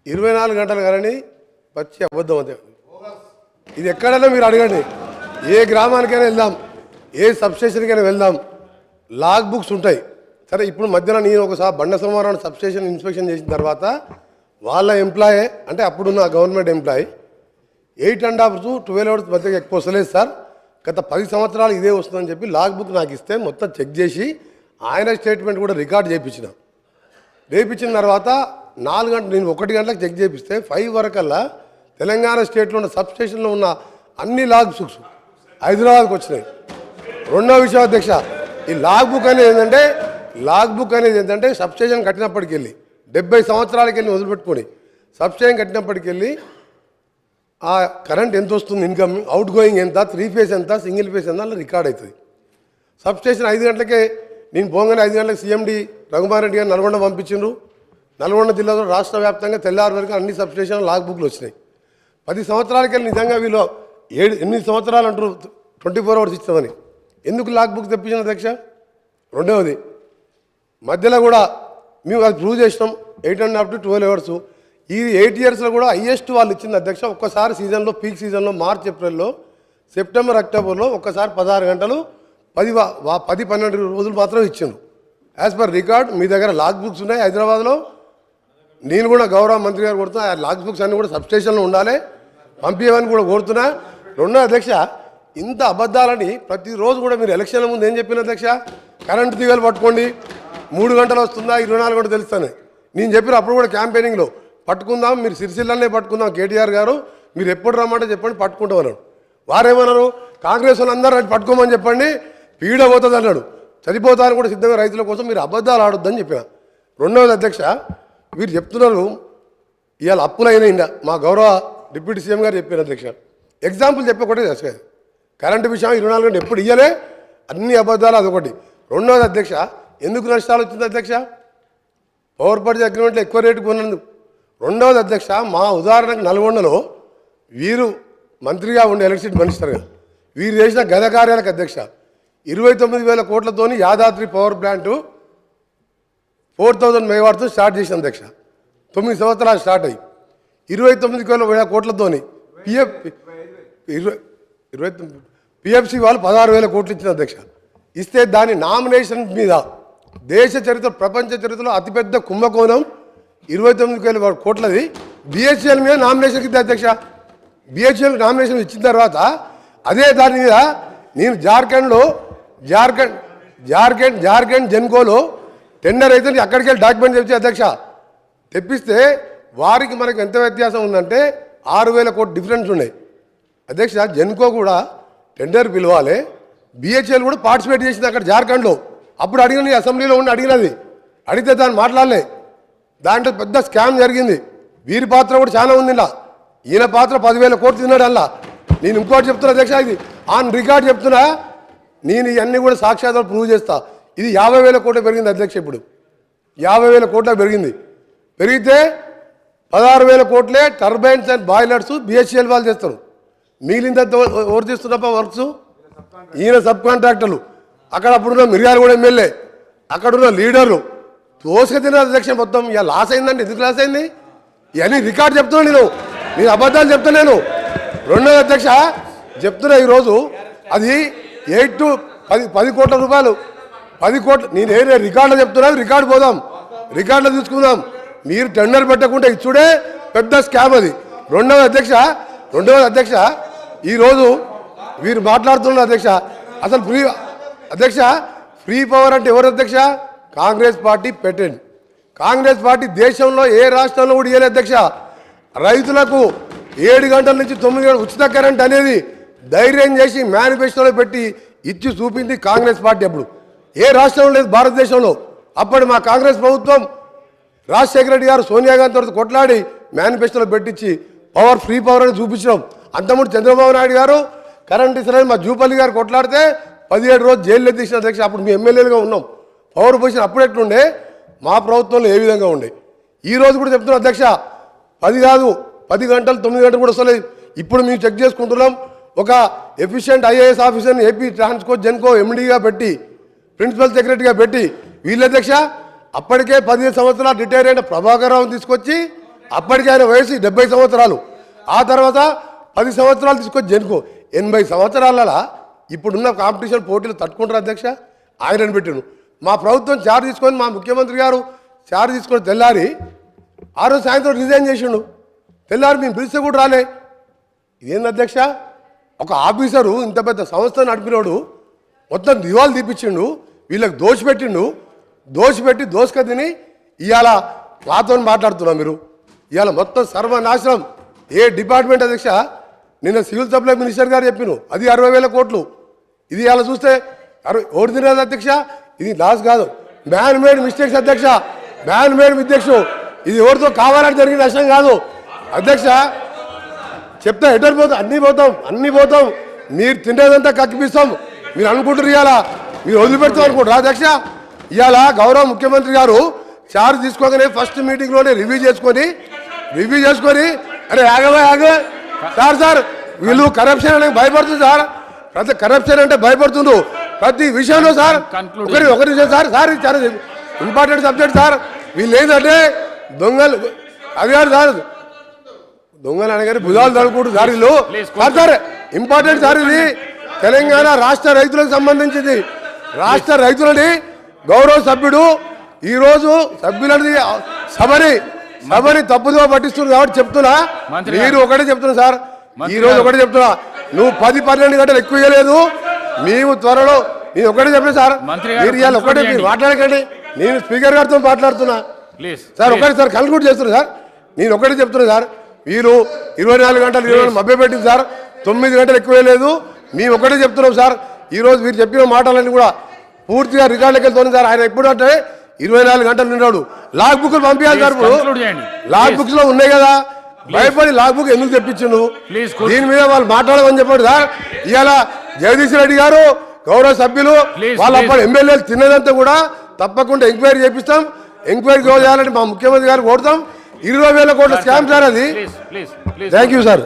24 గంటలు కానీ పచ్చి అబద్ధం అదే. ఇది ఎక్కడైనా మీరు అడగండి, ఏ గ్రామానికైనా వెళ్దాం, ఏ సబ్స్టేషన్కైనా వెళ్దాం, లాగ్ బుక్స్ ఉంటాయి. సరే, ఇప్పుడు మధ్యన నేను ఒకసారి బండ సోమవారం సబ్స్టేషన్ ఇన్స్పెక్షన్ చేసిన తర్వాత వాళ్ళ ఎంప్లాయే, అంటే అప్పుడున్న గవర్నమెంట్ ఎంప్లాయీ 8.5 to 12 hours మధ్య ఎక్కువ వస్తలేదు సార్, గత 10 సంవత్సరాలు ఇదే వస్తుందని చెప్పి లాగ్ బుక్ నాకు ఇస్తే మొత్తం చెక్ చేసి ఆయన స్టేట్మెంట్ కూడా రికార్డ్ చేయించిన. రేపించిన తర్వాత 4 గంటలు, నేను 1 గంటలకు చెక్ చేపిస్తే 5 వరకల్లా తెలంగాణ స్టేట్లో ఉన్న సబ్స్టేషన్లో ఉన్న అన్ని లాగ్ బుక్స్ హైదరాబాద్కి వచ్చినాయి. రెండో విషయం అధ్యక్ష, ఈ లాగ్ బుక్ అనేది ఏంటంటే సబ్స్టేషన్ కట్టినప్పటికి వెళ్ళి 70 సంవత్సరాలకి వెళ్ళి వదిలిపెట్టుకొని సబ్స్టేషన్ కట్టినప్పటికి వెళ్ళి ఆ కరెంట్ ఎంత వస్తుంది, ఇన్కమ్, అవుట్ గోయింగ్ ఎంత, 3 ఫేజ్ ఎంత, సింగిల్ ఫేజ్ ఎంత అలా రికార్డ్ అవుతుంది. సబ్స్టేషన్ 5 గంటలకే నేను పోగానే 5 గంటలకు సీఎండి రఘుమార్ రెడ్డి గారు నల్గొండ పంపించిండ్రు. నల్గొండ జిల్లాలో రాష్ట్ర వ్యాప్తంగా తెల్లారి వరకు అన్ని సబ్స్టేషన్ లాగ్ బుక్లు వచ్చినాయి. 10 సంవత్సరాలకి వెళ్ళి నిజంగా వీళ్ళు 8 సంవత్సరాలు అంటారు 24 hours ఇస్తామని. ఎందుకు లాగ్ బుక్ తెప్పించిన అధ్యక్ష? రెండవది, మధ్యలో కూడా మేము అది ప్రూవ్ చేసినాం 8.5 to 12 hours. ఈ 8 yearsలో కూడా హైయెస్ట్ వాళ్ళు ఇచ్చింది అధ్యక్ష. ఒక్కసారి సీజన్లో, పీక్ సీజన్లో మార్చ్ ఏప్రిల్లో, సెప్టెంబర్ అక్టోబర్లో ఒక్కసారి 16 గంటలు 10-12 రోజులు మాత్రం ఇచ్చిండ్రు. యాజ్ పర్ రికార్డ్ మీ దగ్గర లాగ్ బుక్స్ ఉన్నాయి హైదరాబాద్లో. నేను కూడా గౌరవ మంత్రి గారు కోరుతున్నా, ఆ లాగ్ బుక్స్ అన్నీ కూడా సబ్స్టేషన్లో ఉండాలి, పంపించమని కూడా కోరుతున్నా. రెండో అధ్యక్ష, ఇంత అబద్ధాలని ప్రతిరోజు కూడా మీరు ఎలక్షన్ల ముందు ఏం చెప్పిన అధ్యక్ష? కరెంటు తీగలు పట్టుకోండి, 3 గంటలు వస్తుందా, 24 గంటలు తెలుస్తాను నేను చెప్పిన. అప్పుడు కూడా క్యాంపెయినింగ్లో పట్టుకుందాం, మీరు సిరిసిల్లనే పట్టుకుందాం, కేటీఆర్ గారు మీరు ఎప్పుడు రమ్మంటే చెప్పండి పట్టుకుంటామన్నాడు. వారేమన్నారు, కాంగ్రెస్ వాళ్ళందరూ పట్టుకోమని చెప్పండి, పీడ పోతుంది అన్నాడు. చనిపోతాను కూడా సిద్ధంగా రైతుల కోసం మీరు అబద్ధాలు ఆడొద్దని చెప్పిన. రెండవది అధ్యక్ష, వీరు చెప్తున్నారు ఇవాళ అప్పులైనా మా గౌరవ డిప్యూటీ సీఎం గారు చెప్పారు అధ్యక్ష. ఎగ్జాంపుల్ చెప్పకూడదు అధ్యక్ష, కరెంటు విషయం 24 గంటలు ఎప్పుడు ఇయ్యలే, అన్ని అబద్ధాలు అదొకటి. రెండవది అధ్యక్ష, ఎందుకు నష్టాలు వచ్చింది అధ్యక్ష? పవర్ పర్చేజ్ అగ్రిమెంట్లో ఎక్కువ రేటు కొన్నందుకు. రెండవది అధ్యక్ష, మా ఉదాహరణకు నల్గొండలో వీరు మంత్రిగా ఉండే ఎలక్ట్రిసిటీ మినిస్టర్ గారు వీరు చేసిన గత కార్యాలకు అధ్యక్ష 29,000 కోట్లతోని యాదాద్రి పవర్ ప్లాంటు 4,000 మెగావాట్తో స్టార్ట్ చేసిన అధ్యక్ష. 9 సంవత్సరాలు స్టార్ట్ అయ్యి 29,000 కోట్లతోని పిఎఫ్సి వాళ్ళు 16,000 కోట్లు ఇచ్చిన అధ్యక్ష. ఇస్తే దాని నామినేషన్ మీద దేశ చరిత్ర, ప్రపంచ చరిత్రలో అతిపెద్ద కుంభకోణం 29,000 కోట్లది బిహెచ్ఎల్ మీద నామినేషన్ ఇద్దా అధ్యక్ష. బిహెచ్ఎల్ నామినేషన్ ఇచ్చిన తర్వాత అదే దాని మీద నేను జార్ఖండ్ జెన్కోలో టెండర్ అయితే అక్కడికి వెళ్ళి డాక్యుమెంట్ తెచ్చి అధ్యక్ష తెప్పిస్తే వారికి మనకు ఎంత వ్యత్యాసం ఉందంటే 6,000 కోట్లు డిఫరెన్స్ ఉన్నాయి అధ్యక్ష. జెన్కో కూడా టెండర్ పిలవాలి, బిహెచ్ఎల్ కూడా పార్టిసిపేట్ చేసింది అక్కడ జార్ఖండ్లో. అప్పుడు అడిగిన అసెంబ్లీలో ఉండి అడిగితే దాన్ని మాట్లాడలే. దాంట్లో పెద్ద స్కామ్ జరిగింది. వీరి పాత్ర కూడా చాలా ఉంది ఇలా. ఈయన పాత్ర 10,000 కోట్లు తిన్నాడు అలా. నేను ఇంకోటి చెప్తున్నా అధ్యక్ష, ఇది ఆన్ రికార్డ్ చెప్తున్నా, నేను ఇవన్నీ కూడా సాక్ష్యాధారాలు ప్రూవ్ చేస్తా. ఇది 50,000 కోట్లు పెరిగింది అధ్యక్ష. ఇప్పుడు 50,000 కోట్ల పెరిగింది. పెరిగితే 16,000 కోట్లే టర్బైన్స్ అండ్ బాయిలర్స్ బిహెచ్ఎల్ వాళ్ళు చేస్తారు. మిగిలిందంతా ఎవరు చేస్తున్నప్ప వర్క్స్? ఈయన సబ్ కాంట్రాక్టర్లు. అక్కడ అప్పుడున్న మిర్యాల కూడా ఎమ్మెల్యే, అక్కడున్న లీడర్లు తోసుక తిన్నారు అధ్యక్ష. మొత్తం ఇక లాస్ అయిందండి. ఎందుకు లాస్ అయింది? ఇవన్నీ రికార్డు చెప్తున్నా, నేను అబద్ధాలు చెప్తున్నాను. రెండోది అధ్యక్ష చెప్తున్నా, ఈరోజు అది 8 to 10 కోట్ల రూపాయలు, 10 కోట్లు. నేను రికార్డులో చెప్తున్నాను, రికార్డు పోదాం, రికార్డులో తీసుకుందాం. మీరు టెండర్ పెట్టకుండా ఇచ్చుడే పెద్ద స్కామ్ అది. రెండవది అధ్యక్ష ఈరోజు వీరు మాట్లాడుతున్నారు అధ్యక్ష. అసలు ఫ్రీ పవర్ అంటే ఎవరు అధ్యక్ష? కాంగ్రెస్ పార్టీ పెట్టండి. కాంగ్రెస్ పార్టీ దేశంలో ఏ రాష్ట్రంలో కూడా ఇవ్వలేదు అధ్యక్ష. రైతులకు 7 గంటల నుంచి 9 గంటలు ఉచిత కరెంట్ అనేది ధైర్యం చేసి మేనిఫెస్టోలో పెట్టి ఇచ్చి చూపింది కాంగ్రెస్ పార్టీ. అప్పుడు ఏ రాష్ట్రంలో లేదు భారతదేశంలో. అప్పటి మా కాంగ్రెస్ ప్రభుత్వం రాజశేఖర రెడ్డి గారు సోనియా గాంధీ తోటి కొట్లాడి మేనిఫెస్టోలో పెట్టించి ఫ్రీ పవర్ అని చూపించడం. అంతకుముందు చంద్రబాబు నాయుడు గారు కరెంట్ ఇస్తారని మా జూపల్లి గారు కొట్లాడితే 17 రోజులు జైల్లో తీసిన అధ్యక్ష. అప్పుడు మీ ఎమ్మెల్యేలుగా ఉన్నాం. పవర్ పొజిషన్ అప్పుడు ఎట్లుండే, మా ప్రభుత్వంలో ఏ విధంగా ఉండే. ఈ రోజు కూడా చెప్తున్నాం అధ్యక్ష, 10 కాదు 10 గంటలు 9 గంటలు కూడా వస్తలేదు. ఇప్పుడు మేము చెక్ చేసుకుంటున్నాం. ఒక ఎఫిషియెంట్ ఐఏఎస్ ఆఫీసర్ని ఏపీ ట్రాన్స్కో జెన్కో ఎండీగా పెట్టి, ప్రిన్సిపల్ సెక్రటరీగా పెట్టి వీళ్ళ అధ్యక్ష అప్పటికే 15 సంవత్సరాలు రిటైర్ అయిన ప్రభాకర్ రావుని తీసుకొచ్చి అప్పటికి ఆయన వయసు 70 సంవత్సరాలు. ఆ తర్వాత 10 సంవత్సరాలు తీసుకొచ్చి జనుకో 80 సంవత్సరాలలో ఇప్పుడున్న కాంపిటీషన్ పోటీలు తట్టుకుంటారు అధ్యక్ష. ఆయనను పెట్టిను. మా ప్రభుత్వం చార్జ్ తీసుకొని మా ముఖ్యమంత్రి గారు చార్జ్ తీసుకొని తెల్లారి ఆ రోజు సాయంత్రం రిజైన్ చేసిండు. తెల్లారి మేము పిలిస్తే కూడా రాలే. ఇదేంది అధ్యక్ష? ఒక ఆఫీసరు ఇంత పెద్ద సంస్థ నడిపినోడు మొత్తం దివాలు తీపిచ్చిండు, వీళ్ళకి దోషపెట్టి దోసుక తిని ఇవాళ మాతో మాట్లాడుతున్నాం. మీరు ఇవాళ మొత్తం సర్వనాశనం. ఏ డిపార్ట్మెంట్ అధ్యక్ష? నిన్న సివిల్ సప్లై మినిస్టర్ గారు చెప్పిను అది 60,000 కోట్లు. ఇది ఇవాళ చూస్తే ఓడి తినేది అధ్యక్ష. ఇది లాస్ కాదు, మ్యాన్ మేడ్ మిస్టేక్స్ అధ్యక్ష, మ్యాన్ మేడ్ మిస్టేక్స్. ఇది ఎవరితో కావాలని జరిగిన నష్టం కాదు అధ్యక్ష. చెప్తా ఎటర్ పోతాం, అన్నీ పోతాం. మీరు తినేదంతా కక్కిపిస్తాం. మీరు అనుకుంటారు ఇవాళ మీరు వదిలిపెడతాం అనుకుంటారు అధ్యక్ష. ఇవాళ గౌరవ ముఖ్యమంత్రి గారు చార్జ్ తీసుకోగానే ఫస్ట్ మీటింగ్లోనే రివ్యూ చేసుకొని అరే ఆగవే సార్ వీళ్ళు కరప్షన్ అంటే భయపడుతుంది సార్. ప్రతి కరప్షన్ అంటే భయపడుతుండ్రు ప్రతి విషయంలో సార్. ఒకరి విషయం సార్ ఇది చాలా ఇంపార్టెంట్ సబ్జెక్ట్ సార్. వీళ్ళు ఏంటంటే దొంగలు అది కాదు సార్, దొంగలు అనగానే భుజాలు తడుకుంటారు సార్ వీళ్ళు. సార్ ఇంపార్టెంట్ సార్ ఇది. తెలంగాణ రాష్ట్ర రైతులకు సంబంధించింది. రాష్ట్ర రైతులని గౌరవ సభ్యుడు ఈరోజు సభ్యులని సభని తప్పుదో పట్టిస్తున్నారు కాబట్టి చెప్తున్నా. మీరు ఒకటే చెప్తున్నా సార్, ఈ రోజు ఒకటే చెప్తున్నా, నువ్వు 10-12 గంటలు ఎక్కువ ఇవ్వలేదు. మేము త్వరలో నేను ఒకటే చెప్పిన సార్, మీరు ఇవాళ ఒకటే మీరు మాట్లాడకండి. నేను స్పీకర్ గారితో మాట్లాడుతున్నా సార్. ఒకటే సార్ కన్క్లూడ్ చేస్తున్నా సార్. నేను ఒకటే చెప్తున్నా సార్, మీరు 24 గంటలు 20 మభ్య పెట్టింది సార్. 9 గంటలు ఎక్కువ లేదు. మేము ఒకటే చెప్తున్నాం సార్. ఈరోజు మీరు చెప్పిన మాటలన్నీ కూడా పూర్తిగా రికార్డులకి వెళ్తుంది సార్. ఆయన ఎప్పుడు అంటే 24 గంటలు నిన్నాడు. లాగ్ బుక్లు పంపించాలి సార్. లాగ్ బుక్స్ లో ఉన్నాయి కదా, భయపడి లాగ్ బుక్ ఎందుకు తెప్పించు? దీని మీద వాళ్ళు మాట్లాడమని చెప్పాడు సార్. ఇవాళ జగదీష్ రెడ్డి గారు గౌరవ సభ్యులు వాళ్ళ అప్పుడు ఎమ్మెల్యేలు తిన్నదంతా కూడా తప్పకుండా ఎంక్వైరీ చేపిస్తాం. ఎంక్వైరీ చేయాలని మా ముఖ్యమంత్రి గారు కోరుతాం. 20,000 కోట్ల స్కామ్ సార్ అది. Thank you sir.